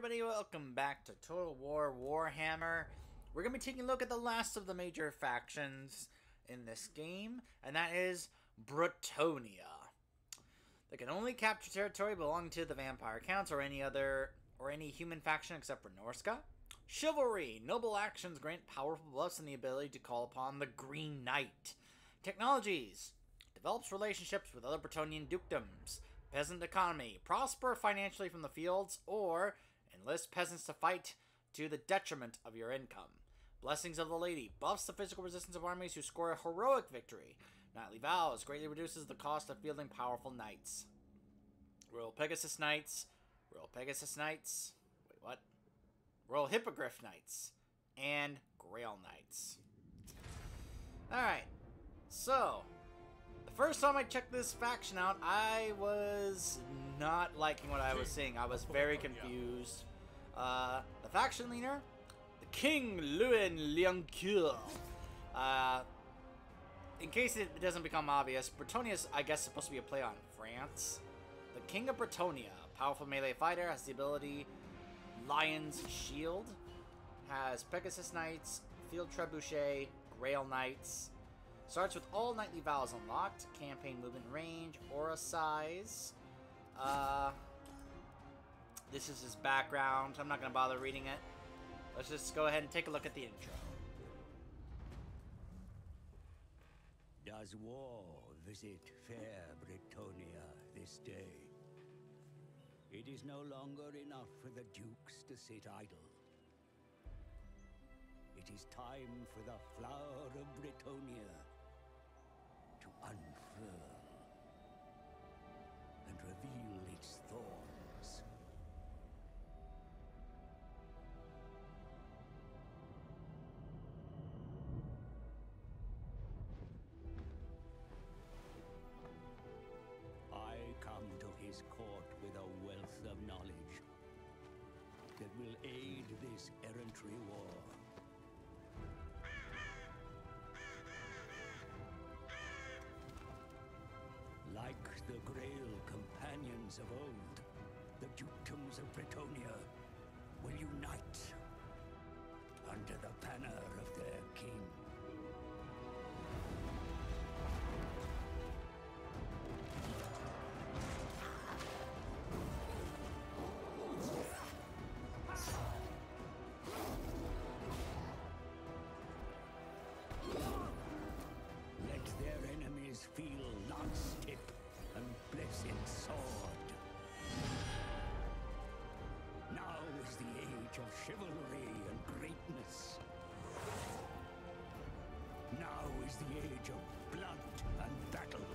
everybody, welcome back to Total War Warhammer. We're going to be taking a look at the last of the major factions in this game, and that is Bretonnia. They can only capture territory belonging to the Vampire Counts or any human faction except for Norska. Chivalry. Noble actions grant powerful buffs and the ability to call upon the Green Knight. Technologies. Develops relationships with other Bretonnian dukedoms. Peasant economy. Prosper financially from the fields, or enlist peasants to fight to the detriment of your income. Blessings of the Lady. Buffs the physical resistance of armies who score a heroic victory. Knightly Vows. Greatly reduces the cost of fielding powerful knights. Royal Pegasus Knights. Royal Pegasus Knights. Wait, what? Royal Hippogriff Knights. And Grail Knights. Alright. So, the first time I checked this faction out, I was not liking what I was seeing. I was very confused. The faction leader, the King Lewin Liancourt. In case it doesn't become obvious, Bretonnia is, I guess, supposed to be a play on France. The King of Bretonnia, powerful melee fighter, has the ability Lion's Shield, has Pegasus Knights, Field Trebuchet, Grail Knights. Starts with all Knightly Vows unlocked, campaign movement range, aura size. This is his background. I'm not going to bother reading it. Let's just go ahead and take a look at the intro. Does war visit fair Bretonnia this day? It is no longer enough for the dukes to sit idle. It is time for the flower of Bretonnia to unfurl and reveal its thorns. I come to his court with a wealth of knowledge that will aid this errantry war. Like the Grail companions of old, the dukedoms of Bretonnia will unite under the banner of their king. Let their enemies feel lance tip and blessed sword. Now is the age of chivalry and greatness. Now is the age of blood and battle.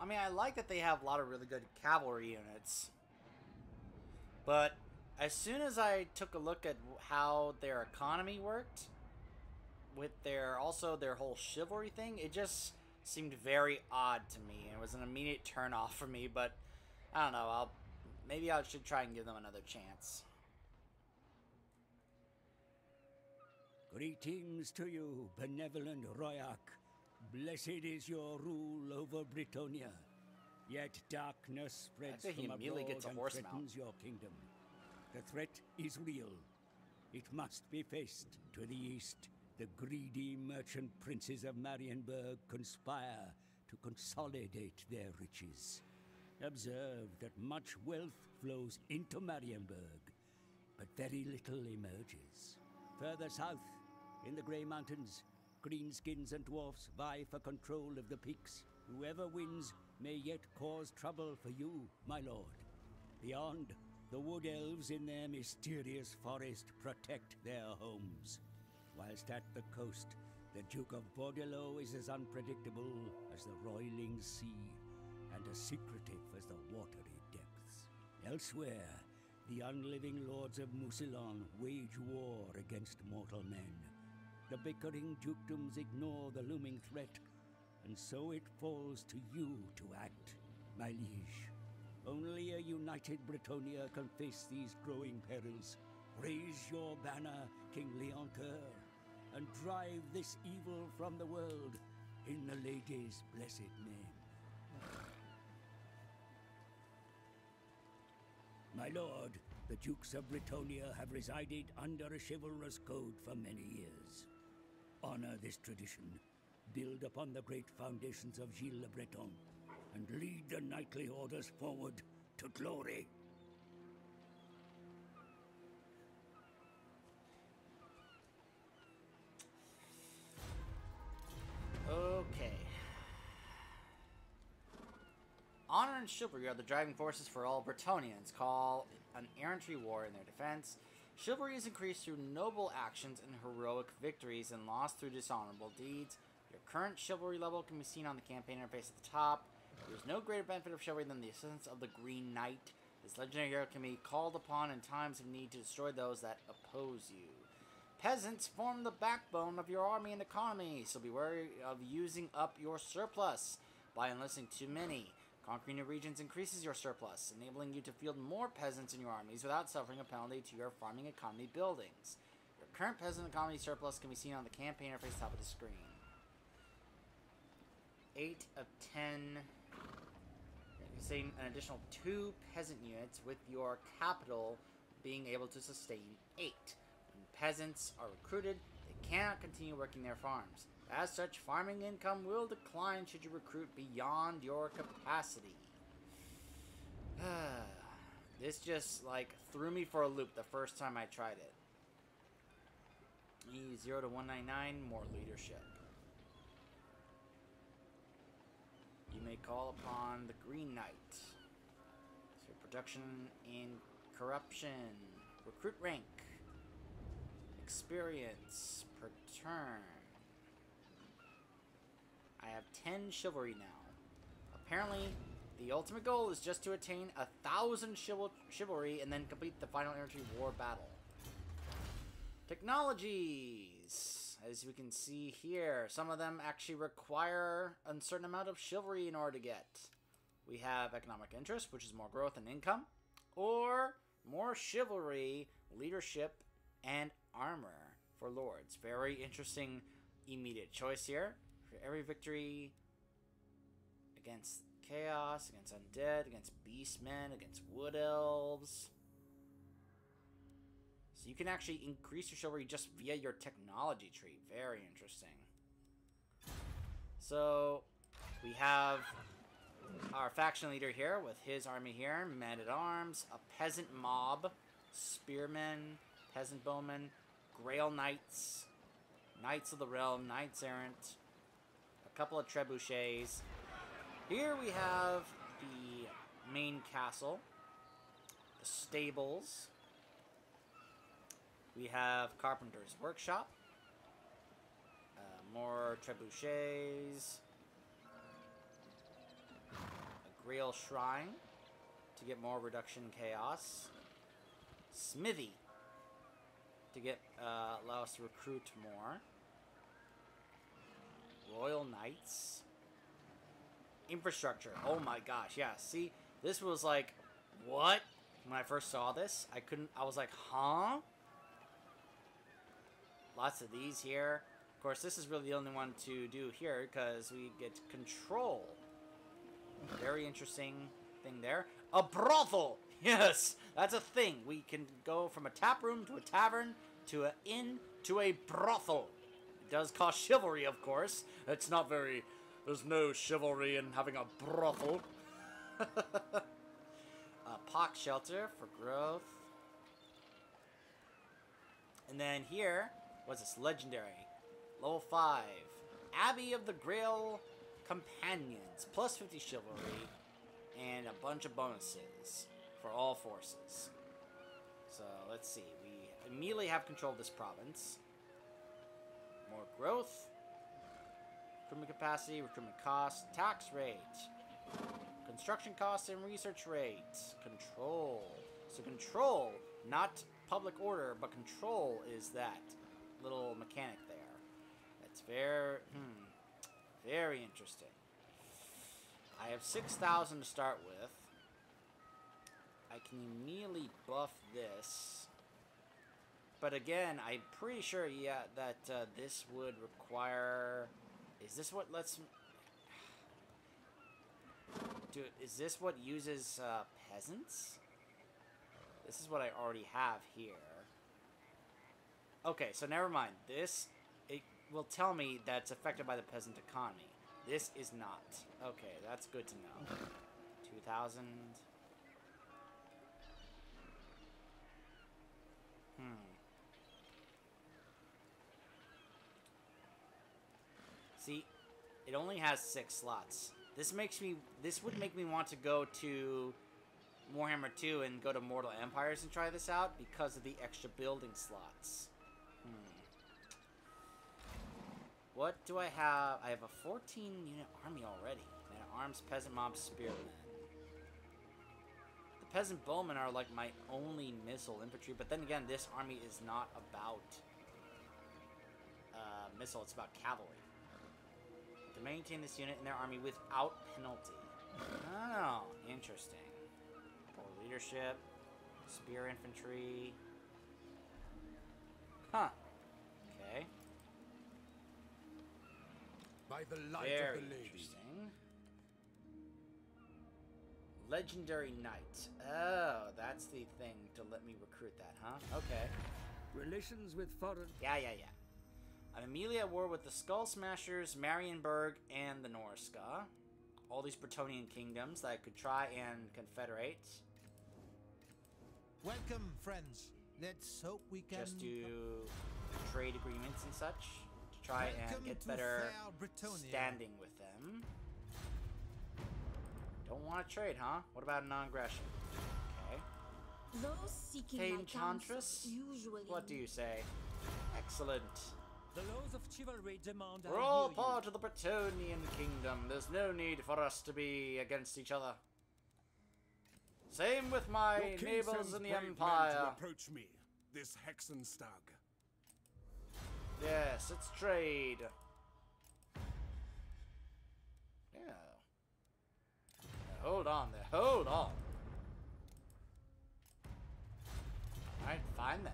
I mean, I like that they have a lot of really good cavalry units. But as soon as I took a look at how their economy worked, with their whole chivalry thing, it just seemed very odd to me. It was an immediate turn off for me, but I don't know. Maybe I should try and give them another chance. Greetings to you, benevolent Royak. Blessed is your rule over Bretonnia. Yet darkness spreads from abroad and threatens your kingdom. The threat is real. It must be faced. To the east, the greedy merchant princes of Marienburg conspire to consolidate their riches. Observe that much wealth flows into Marienburg, but very little emerges. Further south, in the Grey Mountains, greenskins and dwarfs vie for control of the peaks. Whoever wins may yet cause trouble for you, my lord. Beyond, the wood elves in their mysterious forest protect their homes. Whilst at the coast, the Duke of Bordelot is as unpredictable as the roiling sea, and as secretive as the watery depths. Elsewhere, the unliving lords of Mousillon wage war against mortal men. The bickering dukedoms ignore the looming threat, and so it falls to you to act, my liege. Only a united Bretonnia can face these growing perils. Raise your banner, King Liancourt, and drive this evil from the world in the lady's blessed name. My lord, the Dukes of Bretonnia have resided under a chivalrous code for many years. Honor this tradition, build upon the great foundations of Gilles le Breton, and lead the knightly orders forward to glory. Okay. Honor and chivalry are the driving forces for all Bretonians. Call an errantry war in their defense. Chivalry is increased through noble actions and heroic victories, and lost through dishonorable deeds. Your current chivalry level can be seen on the campaign interface at the top. There is no greater benefit of chivalry than the assistance of the Green Knight. This legendary hero can be called upon in times of need to destroy those that oppose you. Peasants form the backbone of your army and economy, so be wary of using up your surplus by enlisting too many. Conquering new regions increases your surplus, enabling you to field more peasants in your armies without suffering a penalty to your farming economy buildings. Your current peasant economy surplus can be seen on the campaign interface top of the screen. 8 of 10. You're saying an additional 2 peasant units, with your capital being able to sustain 8. When peasants are recruited, they cannot continue working their farms. As such, farming income will decline should you recruit beyond your capacity. This just, like, threw me for a loop the first time I tried it. 0 to 199, more leadership. You may call upon the Green Knight. So production in corruption. Recruit rank. Experience per turn. I have 10 chivalry now. Apparently, the ultimate goal is just to attain 1,000 chivalry and then complete the final infantry war battle. Technologies. As we can see here, some of them actually require a certain amount of chivalry in order to get. We have economic interest, which is more growth and income, or more chivalry, leadership, and armor for lords. Very interesting immediate choice here. For every victory against chaos, against undead, against beastmen, against wood elves. So you can actually increase your chivalry just via your technology tree. Very interesting. So we have our faction leader here with his army here. Men-at-arms, a peasant mob, spearmen, peasant bowmen, grail knights, knights of the realm, knights errant, a couple of trebuchets. Here we have the main castle, the stables. We have Carpenter's Workshop, more trebuchets, a Grail Shrine to get more reduction chaos, Smithy to get allow us to recruit more, Royal Knights, infrastructure. Oh my gosh, yeah. See, this was like, what? When I first saw this, I was like, huh? Lots of these here. Of course, this is really the only one to do here because we get control. Very interesting thing there. A brothel! Yes, that's a thing. We can go from a tap room to a tavern to an inn to a brothel. It does cost chivalry, of course. It's not very... There's no chivalry in having a brothel. A pox shelter for growth. And then here... What's this? Legendary. Level 5. Abbey of the Grail Companions. Plus 50 chivalry. And a bunch of bonuses for all forces. So, let's see. We immediately have control of this province. More growth. Recruitment capacity, recruitment cost, tax rate. Construction cost and research rate. Control. So control, not public order, but control is that little mechanic there. That's very interesting. I have 6,000 to start with. I can immediately buff this. But again, I'm pretty sure, yeah, that this would require... Is this what lets... Is this what uses peasants? This is what I already have here. Okay, so never mind. This, it will tell me that it's affected by the peasant economy. This is not. Okay, that's good to know. 2,000. See, it only has 6 slots. This would make me want to go to Warhammer 2 and go to Mortal Empires and try this out because of the extra building slots. What do I have? I have a 14-unit army already. Man at arms, peasant mob, spearmen. The peasant bowmen are like my only missile infantry, but then again, this army is not about missile, it's about cavalry. To maintain this unit in their army without penalty. Oh, interesting. Poor leadership, spear infantry. Huh. Okay. By the light Very of the lady. interesting. Legendary Knight. Oh, that's the thing to let me recruit that, huh? Okay. Relations with foreign... Yeah. I'm immediately at war with the Skull Smashers, Marienburg, and the Norska. All these Bretonnian kingdoms that I could try and confederate. Welcome, friends. Let's hope we can... Just do trade agreements and such. To try and get better standing with them. Don't want to trade, huh? What about non-aggression? Okay. Those seeking my Enchantress? usually... What do you say? Excellent. The laws of chivalry demand We're all part of the Bretonnian kingdom. There's no need for us to be against each other. Same with my neighbors in the Empire. To approach me, this Hexenstag. Yes, it's trade. Yeah. Hold on there. Hold on. Alright, fine then.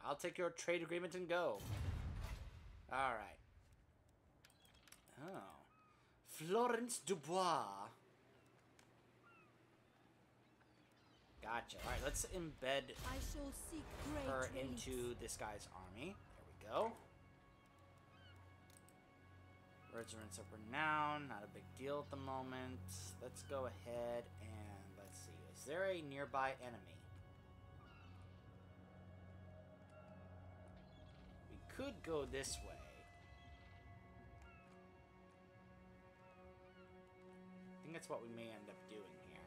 I'll take your trade agreement and go. Alright. Oh. Florence Dubois. Gotcha. Alright, let's embed I shall seek great her relief. into this guy's army. There we go. Regiments of Renown. Not a big deal at the moment. Let's go ahead and let's see. Is there a nearby enemy? Could go this way. I think that's what we may end up doing here.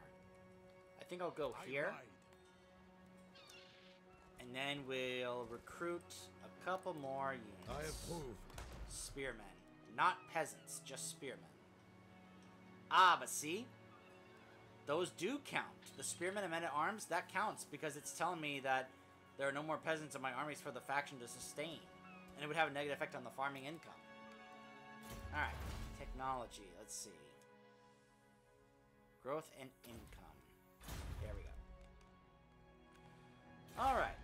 I think I'll go here. And then we'll recruit a couple more units. I approve. Spearmen. Not peasants, just spearmen. Ah, but see? Those do count. The spearmen and men-at-arms, that counts because it's telling me that there are no more peasants in my armies for the faction to sustain. And it would have a negative effect on the farming income. Alright. Technology. Let's see. Growth and income. There we go. Alright.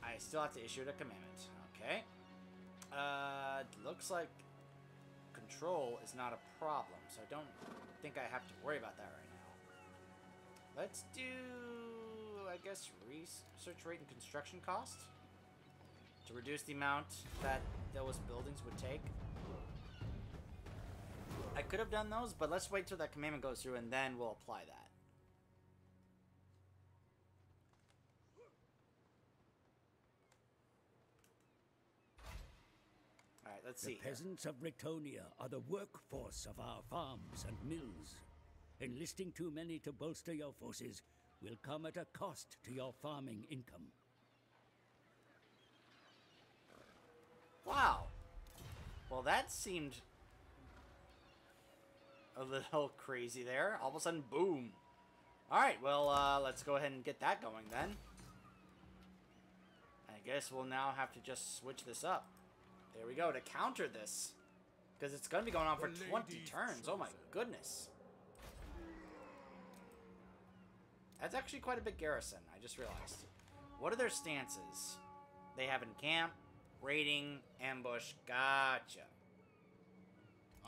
I still have to issue a commandment. Okay. Looks like control is not a problem, so I don't think I have to worry about that right now. Let's do, I guess, research rate and construction cost. To reduce the amount that those buildings would take. I could have done those, but let's wait till that commandment goes through and then we'll apply that. Alright, let's see. The peasants of Bretonnia are the workforce of our farms and mills. Enlisting too many to bolster your forces will come at a cost to your farming income. Wow. Well, that seemed a little crazy there. All of a sudden, boom. Alright, well, let's go ahead and get that going then. I guess we'll now have to just switch this up. There we go, to counter this. Because it's going to be going on for 20 turns. Oh my goodness. That's actually quite a big garrison, I just realized. What are their stances? They have encamp, raiding, ambush. Gotcha.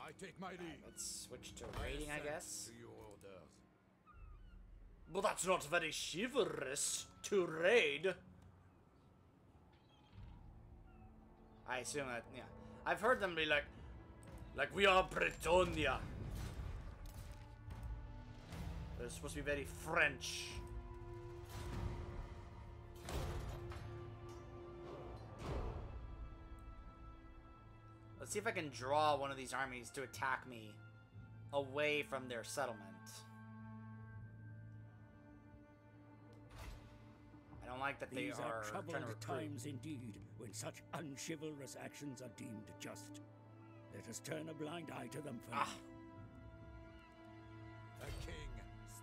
I take my leave. Let's switch to raiding, I guess. To your orders. Well, that's not very chivalrous to raid. I assume that, yeah. I've heard them be like we are Bretonnia. They're supposed to be very French. Let's see if I can draw one of these armies to attack me away from their settlement. I don't like that These they are troubled trying to recruit. times indeed, when such unchivalrous actions are deemed just. Let us turn a blind eye to them for now. The king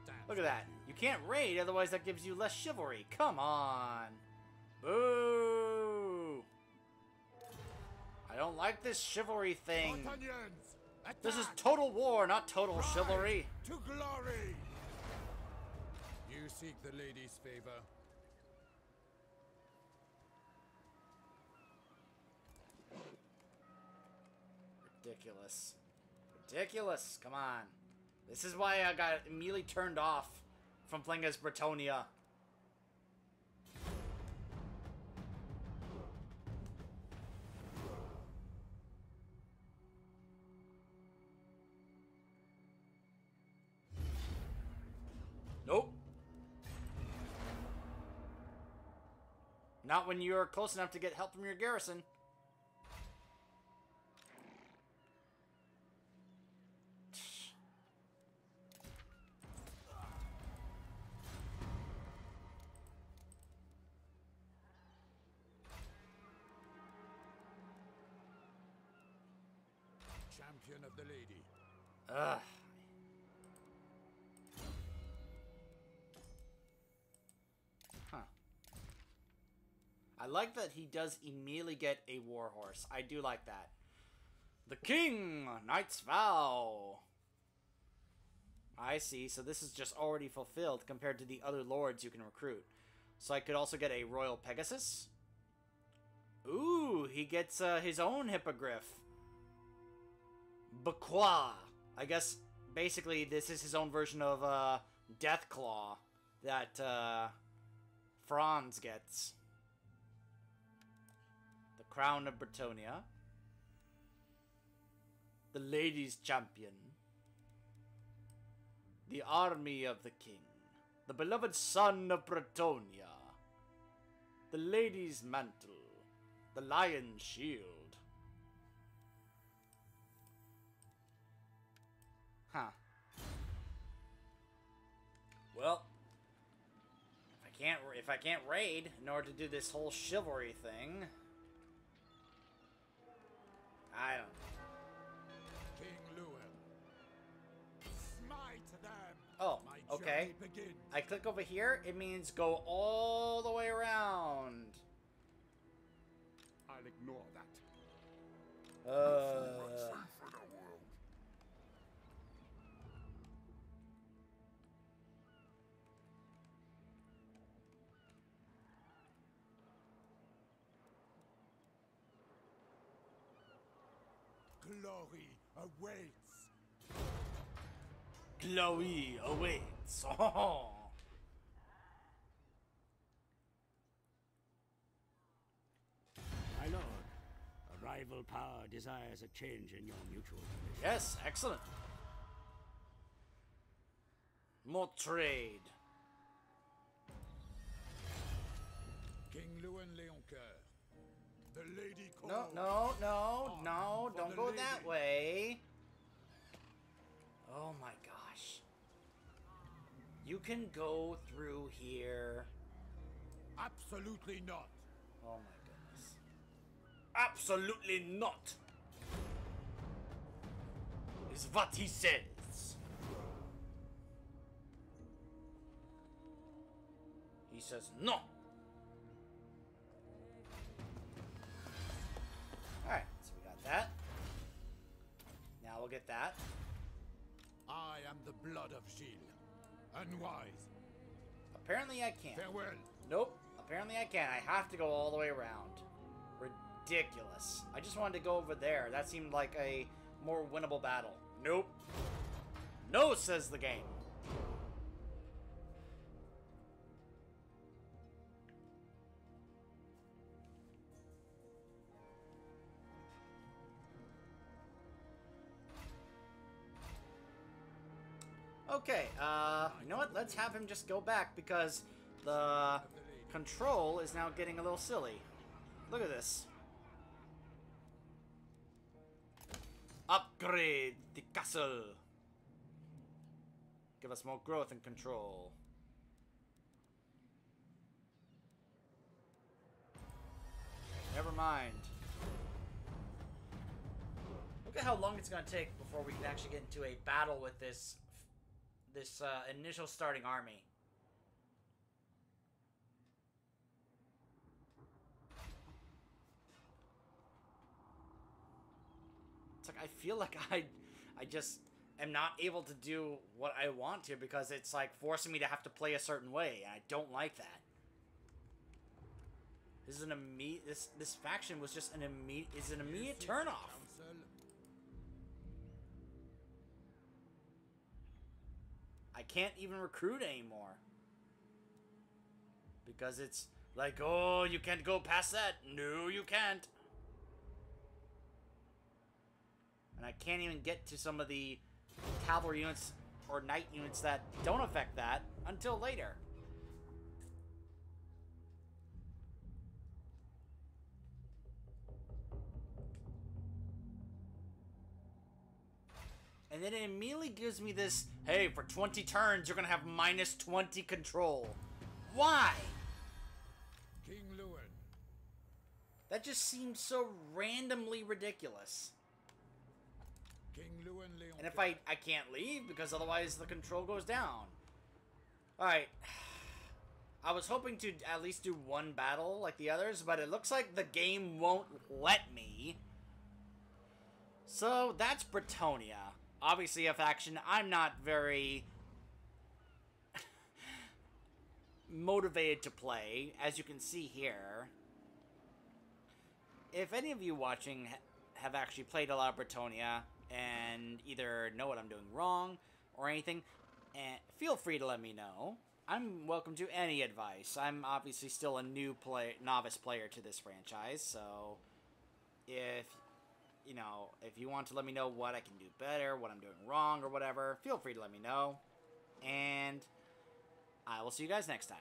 stands. Look at that. You can't raid, otherwise that gives you less chivalry. Come on. Boo. I don't like this chivalry thing. Papaneeks, This is attack! total war, not total Rise chivalry. to glory. You seek the lady's favor. Ridiculous. Ridiculous. Come on. This is why I got immediately turned off from playing as Bretonnia. Nope. Not when you're close enough to get help from your garrison. Champion of the lady. Ugh. Huh. I like that he does immediately get a warhorse. I do like that. The King! Knight's Vow! I see, so this is just already fulfilled compared to the other lords you can recruit. So I could also get a Royal Pegasus. Ooh, he gets his own hippogriff. Bakwa. I guess basically this is his own version of Deathclaw that Franz gets. The Crown of Bretonnia. The Ladies' Champion. The Army of the King. The Beloved Son of Bretonnia. The Lady's Mantle. The Lion's Shield. Huh. Well, if I can't raid in order to do this whole chivalry thing, I don't know. King Lewin. Smite them. Oh, My okay. journey begins. I click over here, it means go all the way around. I'll ignore that. Glory awaits. Glory awaits. Oh. My lord, a rival power desires a change in your mutual relations. Yes, excellent. More trade. King Lewin Leoncoeur. The lady No, calls. no, For don't the go lady. that way. Oh my gosh. You can go through here. Absolutely not. Oh my goodness. Absolutely not. Is what he says. He says no. Alright, so we got that. Now we'll get that. I am the blood of Gilles. Unwise. Apparently I can't. Farewell. Nope. Apparently I can't. I have to go all the way around. Ridiculous. I just wanted to go over there. That seemed like a more winnable battle. Nope. No, says the game. Okay, you know what? Let's have him just go back because the control is now getting a little silly. Look at this. Upgrade the castle. Give us more growth and control. Never mind. Look at how long it's going to take before we can actually get into a battle with this initial starting army. It's like I feel like I just am not able to do what I want to because it's like forcing me to have to play a certain way, and I don't like that. This is an immediate. This faction was just an immediate turnoff. I can't even recruit anymore because it's like, oh, you can't go past that. No, you can't. And I can't even get to some of the cavalry units or knight units that don't affect that until later. And then it immediately gives me this, hey, for 20 turns, you're going to have minus 20 control. Why? King Lewin. That just seems so randomly ridiculous. King Lewin Leon. And if I can't leave because otherwise the control goes down. Alright. I was hoping to at least do one battle like the others, but it looks like the game won't let me. So that's Bretonnia. Obviously a faction I'm not very motivated to play, as you can see here. If any of you watching have actually played a lot of Bretonnia and either know what I'm doing wrong or anything, feel free to let me know. I'm welcome to any advice. I'm obviously still a novice player to this franchise, so if you want to let me know what I can do better, what I'm doing wrong, or whatever, feel free to let me know. And I will see you guys next time.